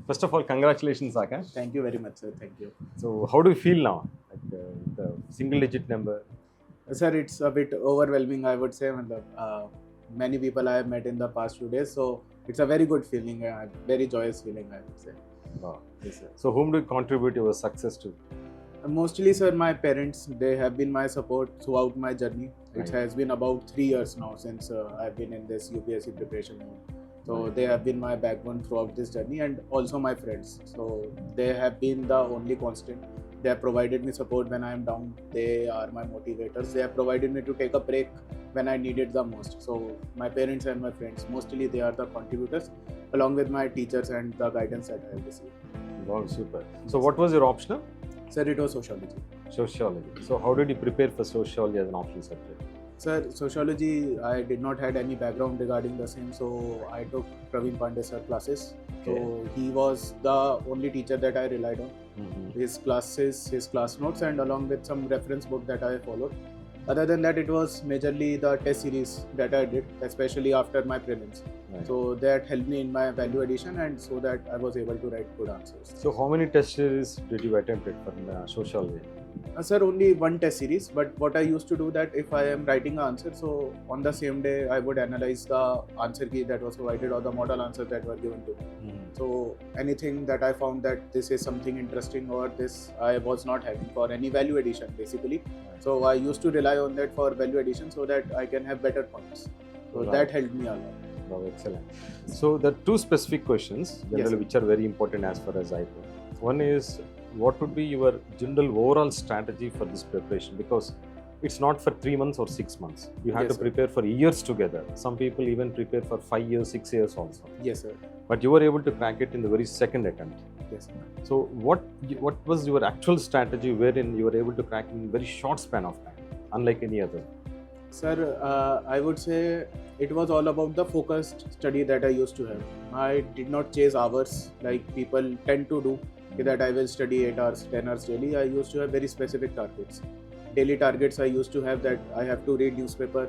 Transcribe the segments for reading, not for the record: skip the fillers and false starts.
First of all, congratulations, Aakash. Thank you very much, sir. Thank you. So, how do you feel now? Like the single-digit number. Sir, it's a bit overwhelming, I would say. Many people I have met in the past few days, so it's a very good feeling, very joyous feeling, I would say. Wow. Yes, sir. So, whom do you contribute your success to? Mostly, sir, my parents, they have been my support throughout my journey. It Right. has been about 3 years now since I've been in this UPSC preparation mode. So Right. they have been my backbone throughout this journey, and also my friends. So they have been the only constant. They have provided me support when I am down. They are my motivators. They have provided me to take a break when I needed the most. So my parents and my friends, mostly they are the contributors, along with my teachers and the guidance that I have received. Wow, super. So, what was your optional? Sir, it was sociology. Sociology. So, how did you prepare for sociology as an optional subject? Sir, sociology, I did not had any background regarding the same, so I took Praveen Pandey sir classes. Okay. So he was the only teacher that I relied on. Mm-hmm. His classes, his class notes, and along with some reference book that I followed. Other than that, it was majorly the test series that I did, especially after my prelims. Right. So that helped me in my value addition, and so that I was able to write good answers. So, how many test series did you attempt it for sociology? Sir, only one test series, but what I used to do that if I am writing an answer, so on the same day I would analyze the answer key that was provided or the model answers that were given to me. Mm-hmm. So anything that I found that this is something interesting or this I was not having for any value addition basically. Right. So I used to rely on that for value addition so that I can have better points. So Right. that helped me a lot. Wow, excellent. So, there are two specific questions generally Yes. which are very important as far as I know. One is, what would be your general overall strategy for this preparation? Because it's not for 3 months or 6 months. You have Yes, to sir. prepare for years together. Some people even prepare for 5 years, 6 years also. Yes, sir. But you were able to crack it in the very second attempt. Yes, sir. So what was your actual strategy wherein you were able to crack in a very short span of time, unlike any other? Sir, I would say it was all about the focused study that I used to have. I did not chase hours like people tend to do, that I will study 8 hours, 10 hours daily. I used to have very specific targets. Daily targets I used to have that I have to read newspaper,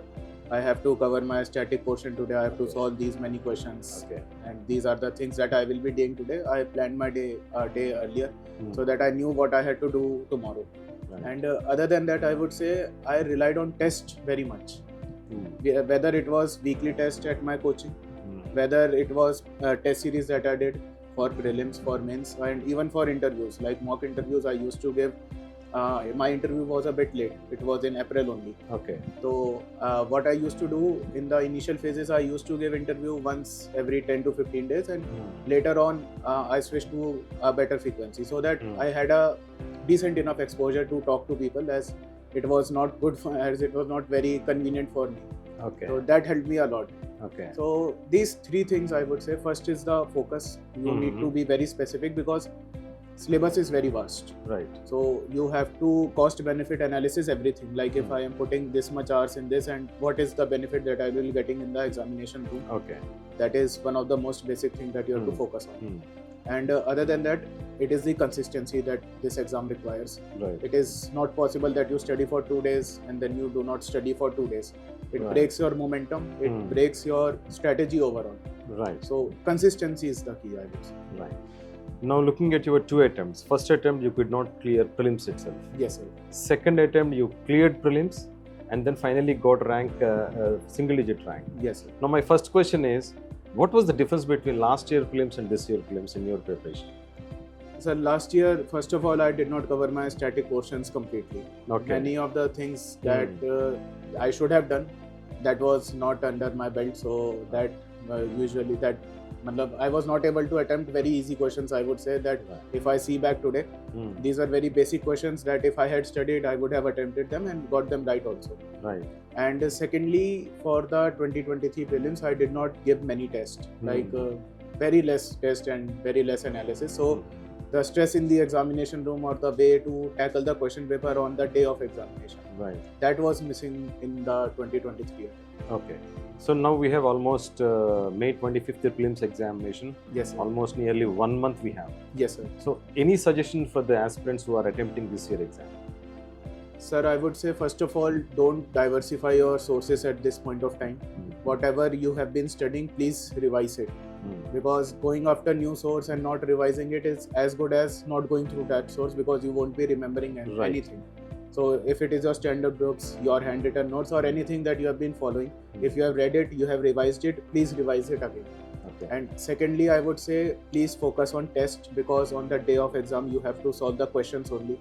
I have to cover my static portion today, I have to solve these many questions. Okay. And these are the things that I will be doing today. I planned my day earlier Hmm. so that I knew what I had to do tomorrow. Right. And other than that, I would say I relied on tests very much. Hmm. Whether it was weekly test at my coaching, Hmm. whether it was test series that I did for prelims, for mains, and even for interviews, like mock interviews I used to give. My interview was a bit late. It was in April only. Okay. So what I used to do in the initial phases, I used to give interview once every 10 to 15 days, and Hmm. later on I switched to a better frequency so that Hmm. I had a decent enough exposure to talk to people, as it was not good for, as it was not very convenient for me. Okay. So that helped me a lot. Okay. So these three things I would say. First is the focus. You need to Mhm. be very specific because syllabus is very vast. Right. So you have to cost benefit analysis everything. Like if Hmm. I am putting this much hours in this, and what is the benefit that I will be getting in the examination room. Okay. That is one of the most basic things that you have to Hmm. focus on. Hmm. And other than that, it is the consistency that this exam requires. Right. It is not possible that you study for 2 days and then you do not study for 2 days. It Right. breaks your momentum. It Hmm. breaks your strategy overall. Right. So consistency is the key, I would say. Right. Now looking at your 2 attempts. First attempt you could not clear prelims itself. Yes, sir. Second attempt you cleared prelims and then finally got rank single digit rank. Yes, sir. Now my first question is, what was the difference between last year prelims and this year prelims in your preparation? So last year, first of all, I did not cover my static portions completely. Okay. Many of the things that I should have done, that was not under my belt. So that usually I was not able to attempt very easy questions. I would say that Right. if I see back today, Hmm. these are very basic questions that if I had studied, I would have attempted them and got them right also. Right. And secondly, for the 2023 prelims, I did not give many tests, like very less test and very less analysis. So the stress in the examination room or the way to tackle the question paper on the day of examination, Right. that was missing in the 2023. Okay. So now we have almost May 25th prelims examination. Yes, sir. Almost nearly 1 month we have. Yes, sir. So any suggestion for the aspirants who are attempting this year exam? Sir, I would say first of all, don't diversify your sources at this point of time. Whatever you have been studying, please revise it. because going after new source and not revising it is as good as not going through that source, because you won't be remembering anything. So if it is your standard books, your handwritten notes, or anything that you have been following, if you have read it, you have revised it, please revise it again. And secondly, I would say please focus on test, because on the day of exam you have to solve the questions only.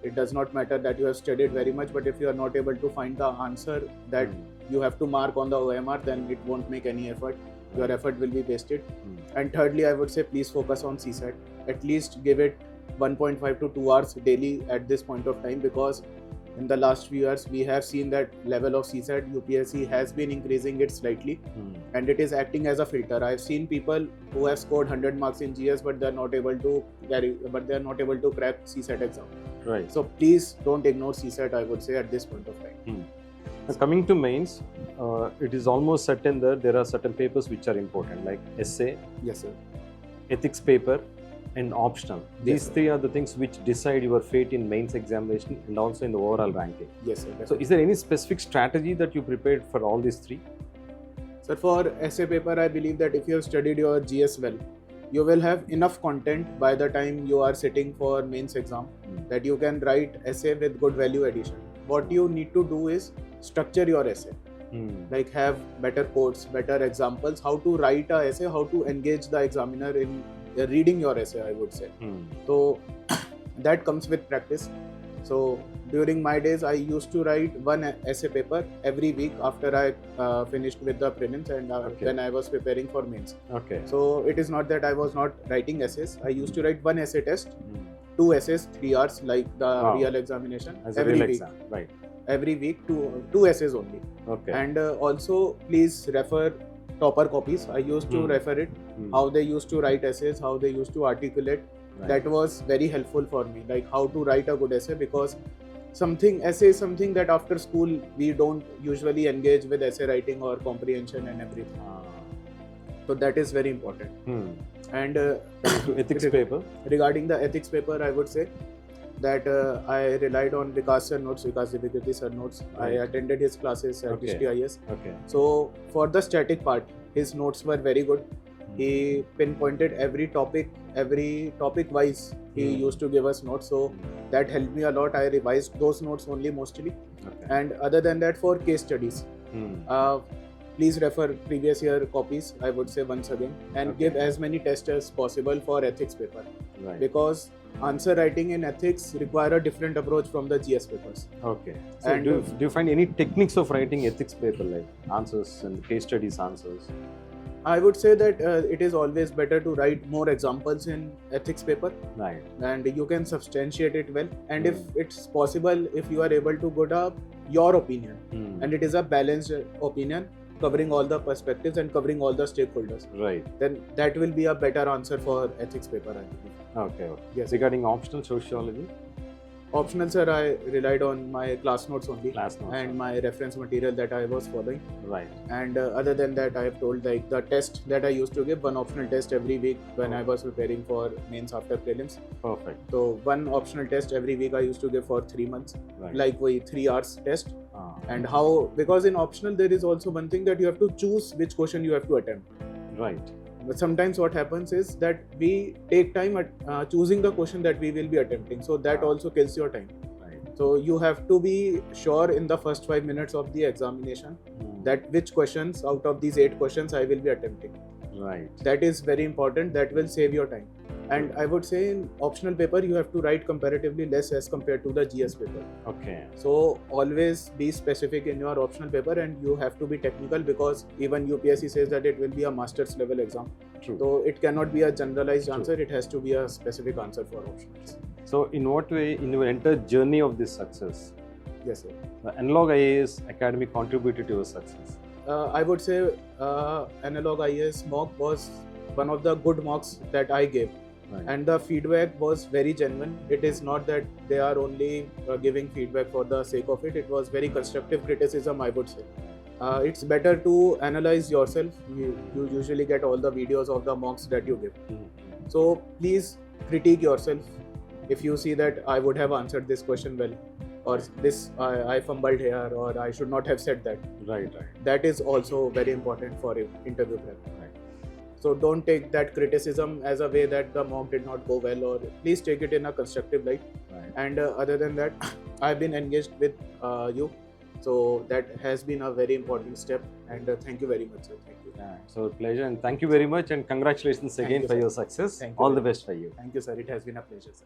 It does not matter that you have studied very much, but if you are not able to find the answer that you have to mark on the OMR, then it won't make any effort. Your effort will be wasted. And thirdly, I would say please focus on CSAT. At least give it 1.5 to 2 hours daily at this point of time, because in the last few years we have seen that level of CSAT UPSC has been increasing it slightly, and it is acting as a filter. I've seen people who have scored 100 marks in GS, but they're not able to crack CSAT exam. Right. So please don't ignore CSAT, I would say, at this point of time. Coming to mains, it is almost certain that there are certain papers which are important, like essay, Yes, sir. ethics paper, and optional. These sir. three are the things which decide your fate in mains examination and also in the overall ranking. Yes, sir. So, Definitely. is there any specific strategy that you prepared for all these three? Sir, for essay paper, I believe that if you have studied your GS well, you will have enough content by the time you are sitting for mains exam that you can write essay with good value addition. What you need to do is structure your essay. Like have better quotes, better examples, how to write a essay, how to engage the examiner in reading your essay, I would say. So that comes with practice. So during my days, I used to write one essay paper every week after I finished with the prelims and when I was preparing for mains. So it is not that I was not writing essays. I used to write one essay test, 2 essays, 3 hours, like the real examination. As every a real week. exam, right? Every week, two essays only. And also please refer topper copies. I used to refer it, how they used to write essays, how they used to articulate. That was very helpful for me, like how to write a good essay, because essay is something that after school we don't usually engage with essay writing or comprehension and everything. So that is very important. And to ethics paper, regarding the ethics paper, I would say that I relied on Vikas sir notes, Vikas Divyakirti sir notes. I attended his classes at IAS. So for the static part, his notes were very good. He pinpointed every topic wise. He used to give us notes, so that helped me a lot. I revised those notes only mostly. And other than that, for case studies, please refer previous year copies, I would say once again, and give as many tests as possible for ethics paper, because answer writing in ethics require a different approach from the GS papers. So and do you find any techniques of writing ethics paper, like answers and case studies answers? I would say that it is always better to write more examples in ethics paper, and you can substantiate it well. And if it's possible, if you are able to put up your opinion, and it is a balanced opinion covering all the perspectives and covering all the stakeholders, then that will be a better answer for ethics paper, I believe. Yes. Regarding optional sociology? Optional, sir, I relied on my class notes only and my reference material that I was following. And other than that, I have told, like, the test that I used to give, one optional test every week when I was preparing for mains after prelims. So one optional test every week I used to give for 3 months, like 3 hours test. And how, because in optional there is also one thing that you have to choose which question you have to attempt. But sometimes what happens is that we take time at choosing the question that we will be attempting. So that also kills your time. So you have to be sure in the first 5 minutes of the examination that which questions out of these 8 questions I will be attempting. That is very important. That will save your time. And I would say in optional paper, you have to write comparatively less as compared to the GS paper. So always be specific in your optional paper, and you have to be technical, because even UPSC says that it will be a master's level exam. So it cannot be a generalized answer. It has to be a specific answer for optionals. So in what way, in your entire journey of this success, yes, sir, the Analog IAS Academy contributed to your success? I would say Analog IAS mock was one of the good mocks that I gave. And the feedback was very genuine. It is not that they are only giving feedback for the sake of it. It was very constructive criticism, I would say. It's better to analyze yourself. You usually get all the videos of the mocks that you give. So please critique yourself. If you see that I would have answered this question well, or this I fumbled here, or I should not have said that. That is also very important for interview prep. So don't take that criticism as a way that the mock did not go well, or please take it in a constructive light. Right. And other than that, I've been engaged with you, so that has been a very important step. And thank you very much, sir. Thank you. Yeah, so pleasure, and thank you very much, and congratulations Thank again you, for sir. your success. Thank you All very the best for you. Thank you, sir. It has been a pleasure, sir.